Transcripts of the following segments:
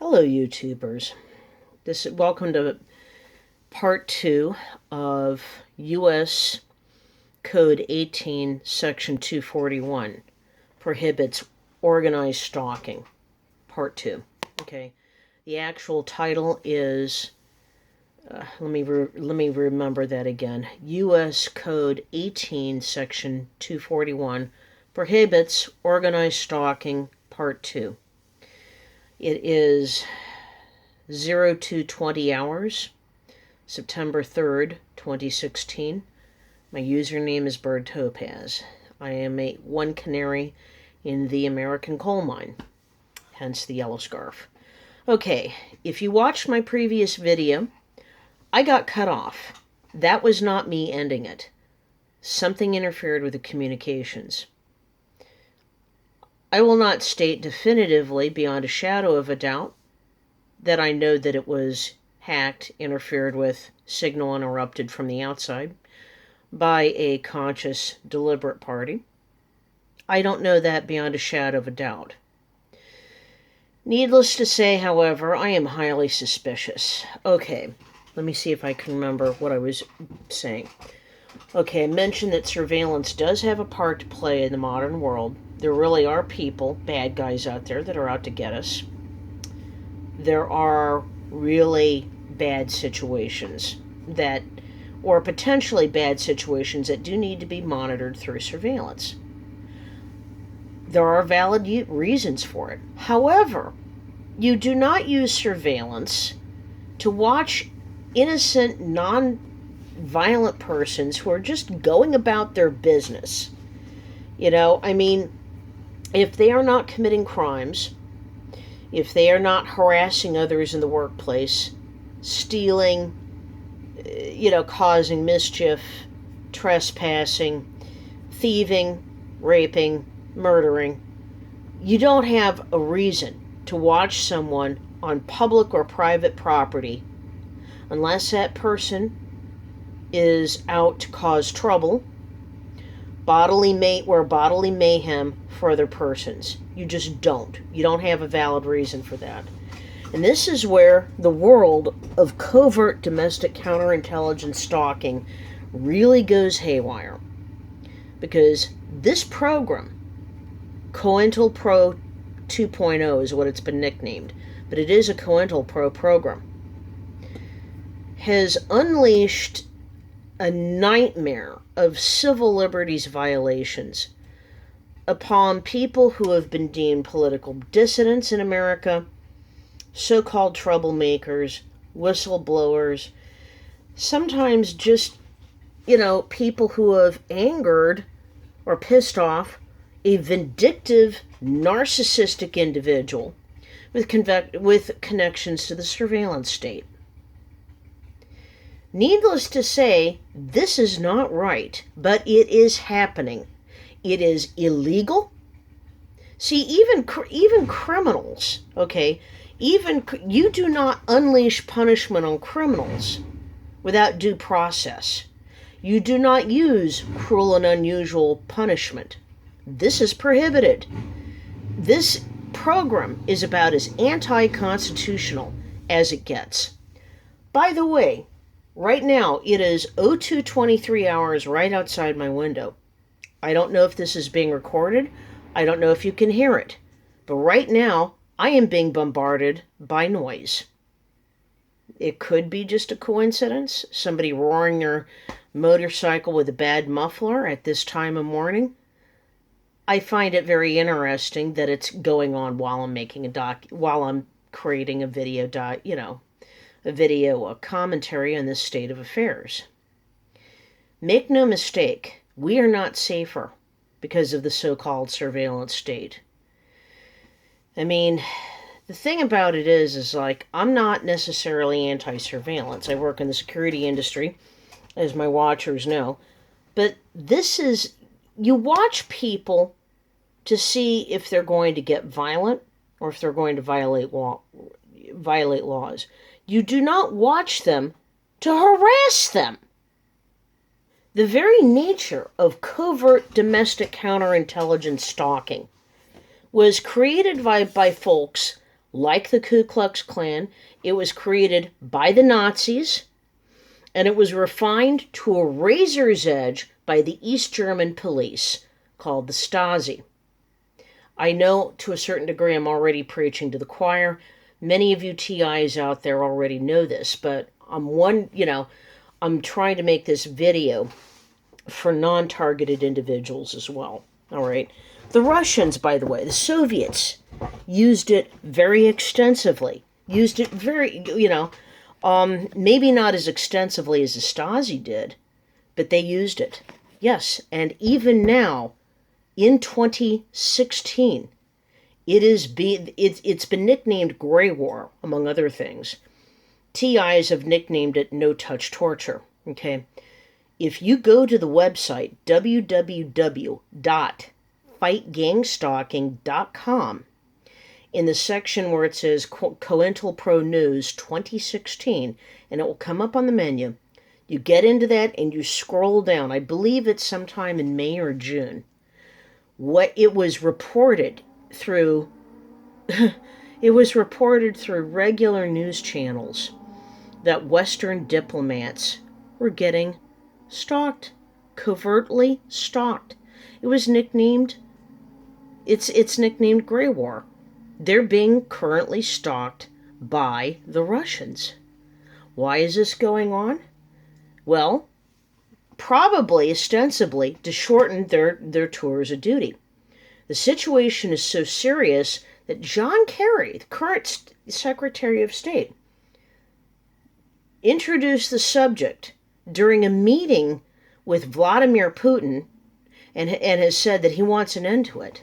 Hello, YouTubers. Welcome to part 2 of U.S. Code 18, Section 241, prohibits organized stalking. Part 2. Okay. The actual title is. Let me remember that again. U.S. Code 18, Section 241, prohibits organized stalking. Part 2. It is 0220 hours, September 3rd, 2016. My username is Bird Topaz. I am one canary in the American coal mine, hence the yellow scarf. Okay, if you watched my previous video, I got cut off. That was not me ending it. Something interfered with the communications. I will not state definitively, beyond a shadow of a doubt, that I know that it was hacked, interfered with, signal interrupted from the outside by a conscious, deliberate party. I don't know that beyond a shadow of a doubt. Needless to say, however, I am highly suspicious. Okay, let me see if I can remember what I was saying. Okay, I mentioned that surveillance does have a part to play in the modern world. There really are people, bad guys out there that are out to get us. There are really bad situations or potentially bad situations that do need to be monitored through surveillance. There are valid reasons for it. However, you do not use surveillance to watch innocent, non-violent persons who are just going about their business. If they are not committing crimes, if they are not harassing others in the workplace, stealing, causing mischief, trespassing, thieving, raping, murdering, you don't have a reason to watch someone on public or private property unless that person is out to cause trouble, bodily mayhem for other persons. You just don't. You don't have a valid reason for that. And this is where the world of covert domestic counterintelligence stalking really goes haywire. Because this program, COINTELPRO 2.0 is what it's been nicknamed, but it is a COINTELPRO program, has unleashed a nightmare of civil liberties violations upon people who have been deemed political dissidents in America, so-called troublemakers, whistleblowers, sometimes just, people who have angered or pissed off a vindictive, narcissistic individual with connections to the surveillance state. Needless to say, this is not right, but it is happening. It is illegal. See, even criminals, okay, you do not unleash punishment on criminals without due process. You do not use cruel and unusual punishment. This is prohibited. This program is about as anti-constitutional as it gets. By the way, right now, it is 0223 hours right outside my window. I don't know if this is being recorded. I don't know if you can hear it. But right now, I am being bombarded by noise. It could be just a coincidence. Somebody roaring their motorcycle with a bad muffler at this time of morning. I find it very interesting that it's going on while I'm making while I'm creating a video, a commentary on this state of affairs. Make no mistake, we are not safer because of the so-called surveillance state. The thing about it is I'm not necessarily anti-surveillance. I work in the security industry, as my watchers know. But you watch people to see if they're going to get violent or if they're going to violate laws. You do not watch them to harass them. The very nature of covert domestic counterintelligence stalking was created by folks like the Ku Klux Klan. It was created by the Nazis, and it was refined to a razor's edge by the East German police, called the Stasi. I know to a certain degree I'm already preaching to the choir. Many of you TIs out there already know this, but I'm trying to make this video for non-targeted individuals as well. All right. The Russians, by the way, the Soviets, used it very extensively. Used it maybe not as extensively as the Stasi did, but they used it. Yes, and even now, in 2016, it's been nicknamed Grey War, among other things. TIs have nicknamed it no-touch torture. Okay, if you go to the website www.fightgangstalking.com, in the section where it says COINTELPRO News 2016, and it will come up on the menu. You get into that and you scroll down. I believe it's sometime in May or June. What it was reported through regular news channels that Western diplomats were getting stalked, covertly stalked. It's nicknamed Grey War. They're being currently stalked by the Russians. Why is this going on? Well, probably, ostensibly, to shorten their tours of duty. The situation is so serious that John Kerry, the current Secretary of State, introduced the subject during a meeting with Vladimir Putin and has said that he wants an end to it.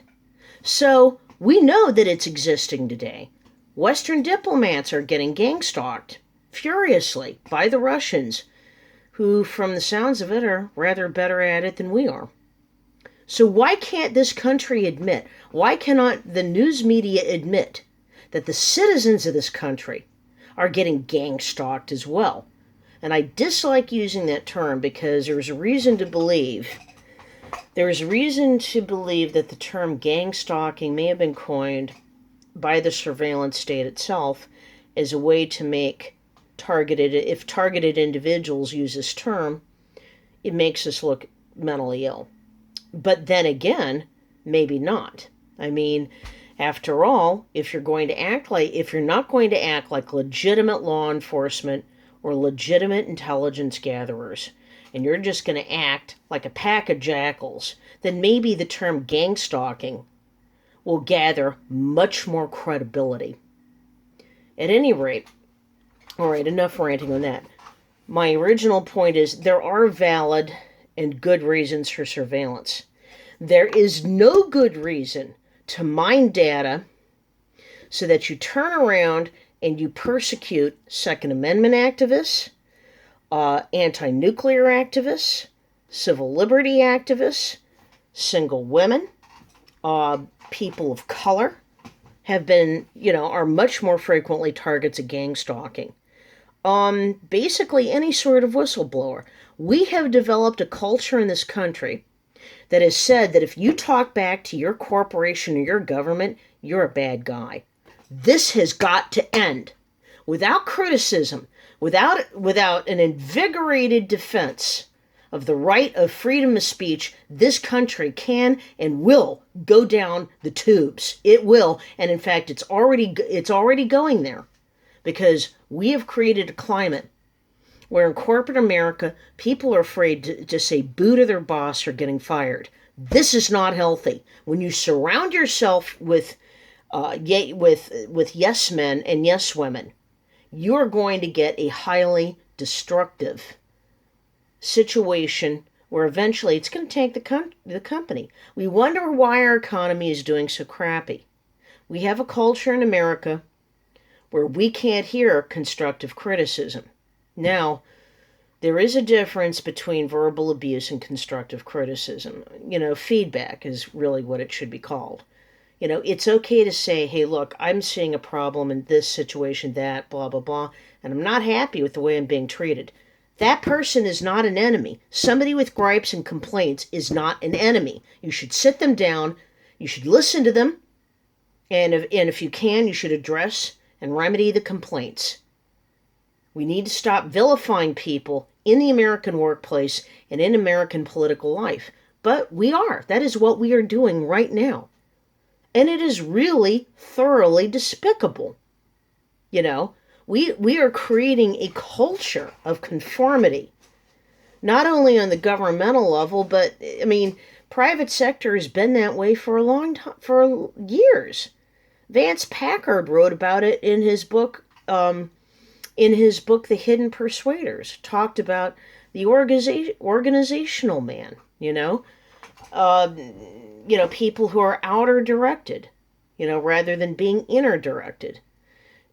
So we know that it's existing today. Western diplomats are getting gang-stalked furiously by the Russians, who, from the sounds of it, are rather better at it than we are. So why can't this country admit, why cannot the news media admit that the citizens of this country are getting gang-stalked as well? And I dislike using that term because there's reason to believe that the term gang-stalking may have been coined by the surveillance state itself as a way to make if targeted individuals use this term, it makes us look mentally ill. But then again, maybe not. I mean, after all, if you're not going to act like legitimate law enforcement or legitimate intelligence gatherers, and you're just going to act like a pack of jackals, then maybe the term gang-stalking will gather much more credibility. At any rate, all right, enough ranting on that. My original point is there are valid and good reasons for surveillance. There is no good reason to mine data so that you turn around and you persecute Second Amendment activists, anti-nuclear activists, civil liberty activists, single women, people of color are much more frequently targets of gang stalking. Basically any sort of whistleblower. We have developed a culture in this country that has said that if you talk back to your corporation or your government, you're a bad guy. This has got to end. Without criticism, without an invigorated defense of the right of freedom of speech, this country can and will go down the tubes. It will, and in fact, it's already going there, because we have created a climate where in corporate America, people are afraid to say boo to their boss or getting fired. This is not healthy. When you surround yourself with yes men and yes women, you're going to get a highly destructive situation where eventually it's going to tank the company. We wonder why our economy is doing so crappy. We have a culture in America where we can't hear constructive criticism. Now, there is a difference between verbal abuse and constructive criticism. Feedback is really what it should be called. It's okay to say, hey, look, I'm seeing a problem in this situation, that, blah, blah, blah, and I'm not happy with the way I'm being treated. That person is not an enemy. Somebody with gripes and complaints is not an enemy. You should sit them down. You should listen to them. And if you can, you should address and remedy the complaints. We need to stop vilifying people in the American workplace and in American political life. But we are. That is what we are doing right now. And it is really thoroughly despicable. You know, we are creating a culture of conformity, not only on the governmental level, but I mean, private sector has been that way for a long time, for years. Vance Packard wrote about it in his book, The Hidden Persuaders. Talked about the organizational man. Uh, people who are outer directed, rather than being inner directed.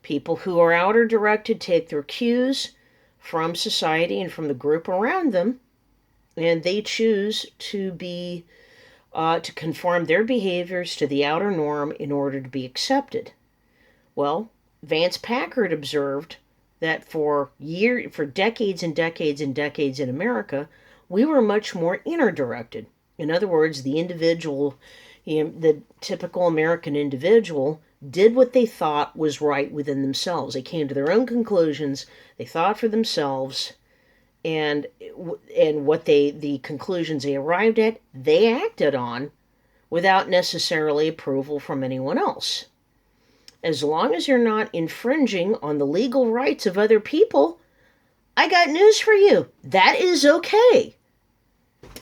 People who are outer directed take their cues from society and from the group around them, and they choose to conform their behaviors to the outer norm in order to be accepted. Well, Vance Packard observed that for decades and decades and decades in America, we were much more inner directed. In other words, the individual, the typical American individual, did what they thought was right within themselves. They came to their own conclusions. They thought for themselves, and what the conclusions they arrived at, they acted on without necessarily approval from anyone else. As long as you're not infringing on the legal rights of other people, I got news for you. That is okay.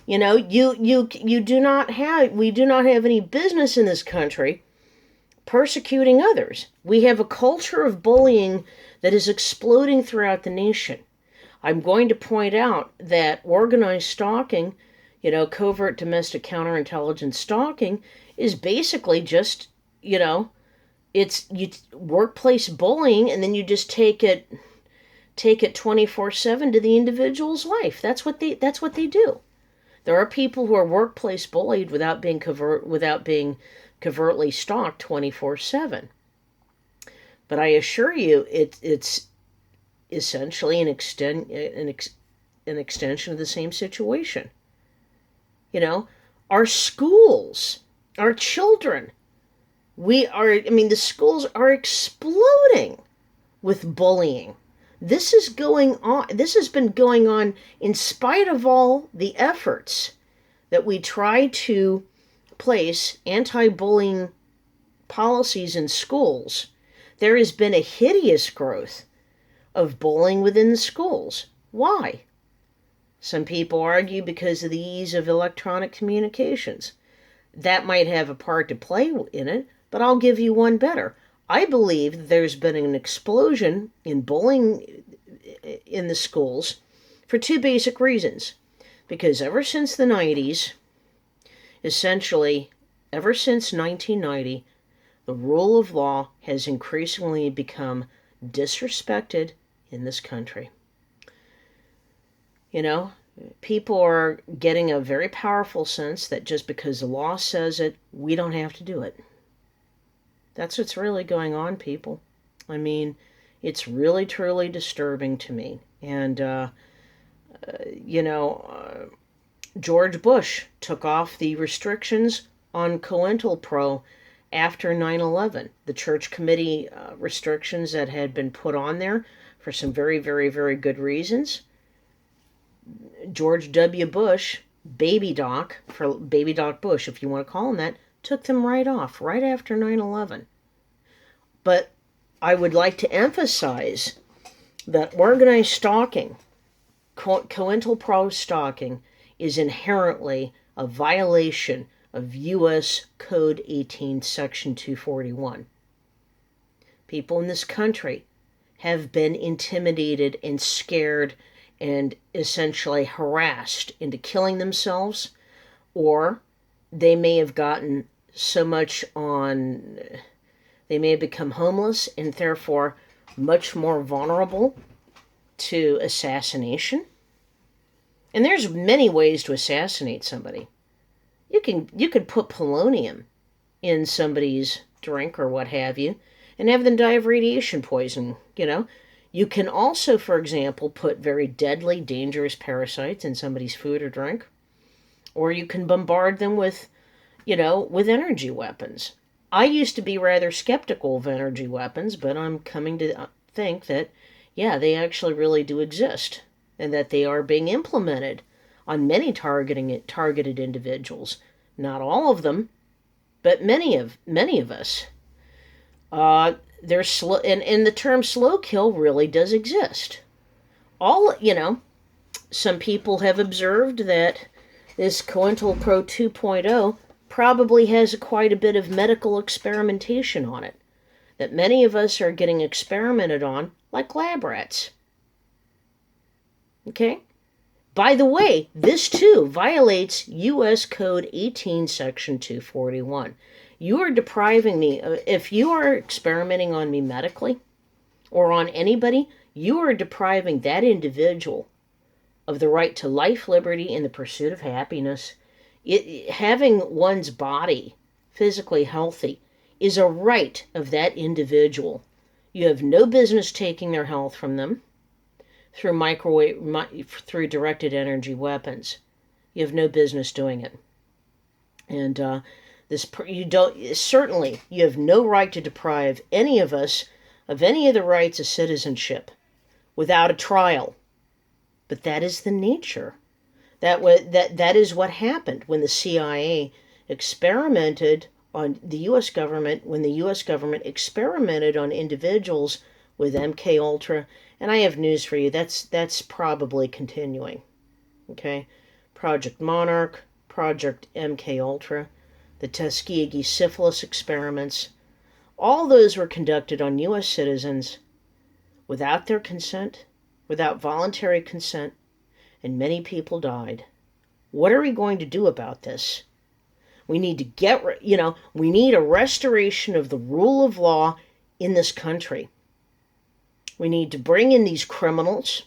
We do not have any business in this country persecuting others. We have a culture of bullying that is exploding throughout the nation. I'm going to point out that organized stalking, covert domestic counterintelligence stalking, is basically just, it's workplace bullying, and then you just take it 24/7 to the individual's life. That's what they do. There are people who are workplace bullied without being covertly stalked 24/7. But I assure you, it's essentially an extension of the same situation. Our schools, our children, the schools are exploding with bullying. This is going on. This has been going on in spite of all the efforts that we try to place anti-bullying policies in schools. There has been a hideous growth of bullying within the schools. Why? Some people argue because of the ease of electronic communications. That might have a part to play in it, but I'll give you one better. I believe that there's been an explosion in bullying in the schools for two basic reasons. Because ever since the 90s, essentially, ever since 1990, the rule of law has increasingly become disrespected in this country. People are getting a very powerful sense that just because the law says it, we don't have to do it. That's what's really going on, people. I mean, it's really, truly disturbing to me. And, George Bush took off the restrictions on COINTELPRO after 9/11. The church committee restrictions that had been put on there for some very, very, very good reasons. George W. Bush, Baby Doc Bush, if you want to call him that, took them right off, right after 9/11. But I would like to emphasize that organized stalking, COINTELPRO stalking, is inherently a violation of U.S. Code 18, Section 241. People in this country have been intimidated and scared and essentially harassed into killing themselves, or they may have gotten so much on, they may have become homeless and therefore much more vulnerable to assassination. And there's many ways to assassinate somebody. You could put polonium in somebody's drink or what have you and have them die of radiation poison. You can also, for example, put very deadly, dangerous parasites in somebody's food or drink. Or you can bombard them with energy weapons. I used to be rather skeptical of energy weapons, but I'm coming to think that, yeah, they actually really do exist, and that they are being implemented on many targeted individuals. Not all of them, but many of us. There's slow, and the term slow kill really does exist. Some people have observed that this COINTELPRO 2.0 probably has quite a bit of medical experimentation on it, that many of us are getting experimented on like lab rats. Okay? By the way, this too violates U.S. Code 18, Section 241. You are depriving me, if you are experimenting on me medically or on anybody, you are depriving that individual of the right to life, liberty, and the pursuit of happiness. Having one's body physically healthy is a right of that individual. You have no business taking their health from them through directed energy weapons. You have no business doing it. And you have no right to deprive any of us of any of the rights of citizenship without a trial. But that is the nature. That is what happened when the CIA experimented on the U.S. government, when the U.S. government experimented on individuals with MK Ultra. And I have news for you. That's probably continuing. Okay? Project Monarch, Project MK Ultra, the Tuskegee syphilis experiments, all those were conducted on U.S. citizens without their consent, without voluntary consent, and many people died. What are we going to do about this? We need to we need a restoration of the rule of law in this country. We need to bring in these criminals.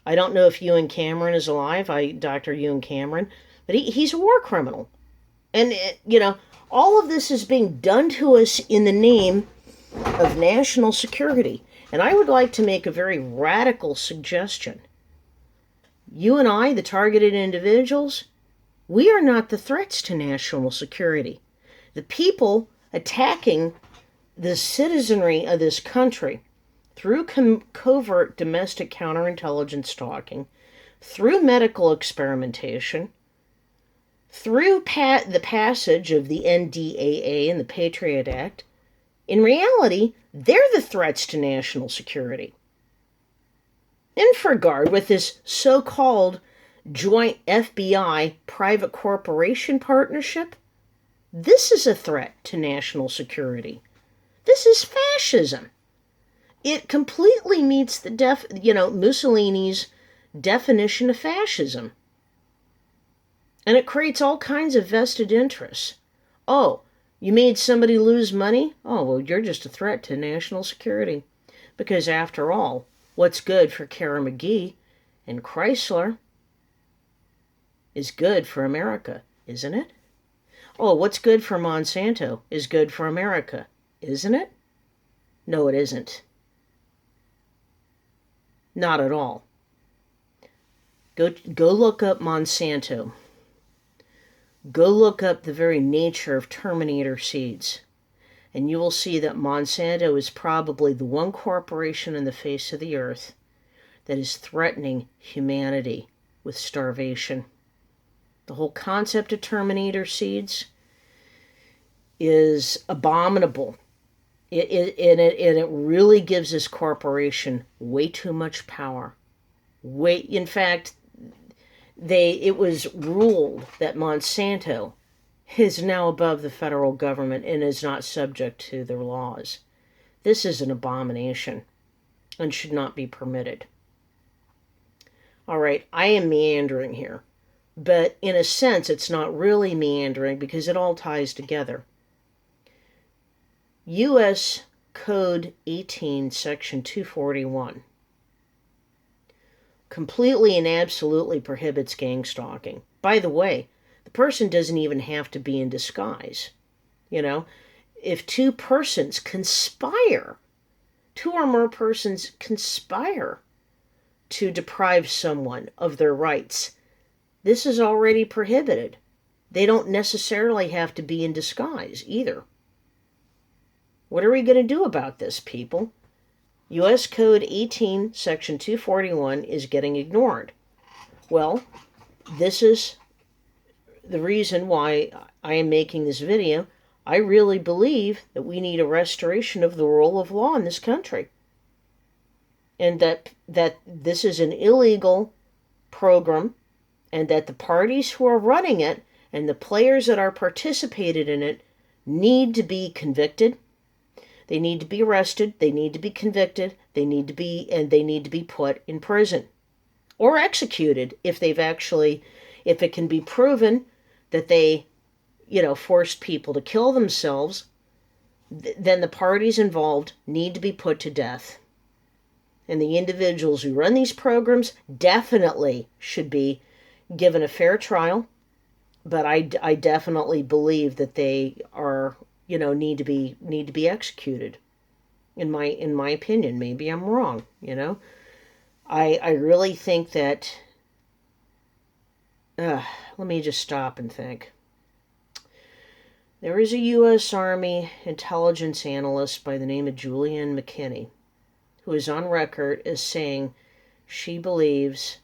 I don't know if Ewan Cameron is alive, Dr. Ewan Cameron, but he's a war criminal. And, all of this is being done to us in the name of national security. And I would like to make a very radical suggestion. You and I, the targeted individuals, we are not the threats to national security. The people attacking the citizenry of this country through covert domestic counterintelligence stalking, through medical experimentation, through the passage of the NDAA and the Patriot Act, in reality, they're the threats to national security. Infragard, with this so-called joint FBI private corporation partnership, this is a threat to national security. This is fascism. It completely meets the Mussolini's definition of fascism. And it creates all kinds of vested interests. Oh, you made somebody lose money? Oh, well, you're just a threat to national security. Because after all, what's good for Kara McGee and Chrysler is good for America, isn't it? Oh, what's good for Monsanto is good for America, isn't it? No, it isn't. Not at all. Go look up Monsanto. Go look up the very nature of Terminator seeds, and you will see that Monsanto is probably the one corporation on the face of the earth that is threatening humanity with starvation. The whole concept of Terminator seeds is abominable. It really gives this corporation way too much power. In fact, it was ruled that Monsanto is now above the federal government and is not subject to their laws. This is an abomination and should not be permitted. All right, I am meandering here, but in a sense, it's not really meandering because it all ties together. U.S. Code 18, Section 241. Completely and absolutely prohibits gangstalking. By the way, the person doesn't even have to be in disguise. If two or more persons conspire to deprive someone of their rights, this is already prohibited. They don't necessarily have to be in disguise either. What are we going to do about this, people? U.S. Code 18, Section 241 is getting ignored. Well, this is the reason why I am making this video. I really believe that we need a restoration of the rule of law in this country. And that this is an illegal program, and that the parties who are running it and the players that are participated in it need to be convicted. They need to be arrested, they need to be convicted, they need to be put in prison or executed if it can be proven that they, forced people to kill themselves. Then the parties involved need to be put to death. And the individuals who run these programs definitely should be given a fair trial. But I definitely believe that they are, need to be executed. In my opinion, maybe I'm wrong. I really think that. Let me just stop and think. There is a U.S. Army intelligence analyst by the name of Julianne McKinney, who is on record as saying she believes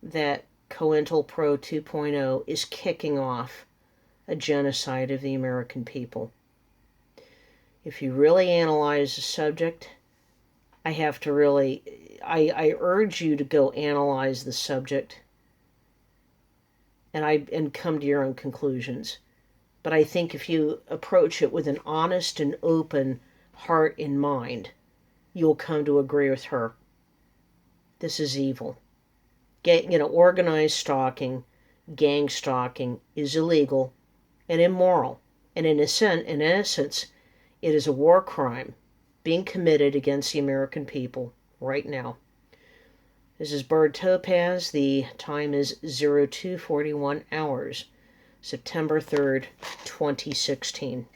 that COINTELPRO 2.0 is kicking off a genocide of the American people. If you really analyze the subject, I urge you to go analyze the subject and come to your own conclusions. But I think if you approach it with an honest and open heart and mind, you'll come to agree with her. This is evil. Organized stalking, gangstalking is illegal and immoral. And in essence, it is a war crime being committed against the American people right now. This is Bird Topaz. The time is 02:41 hours, September 3rd, 2016.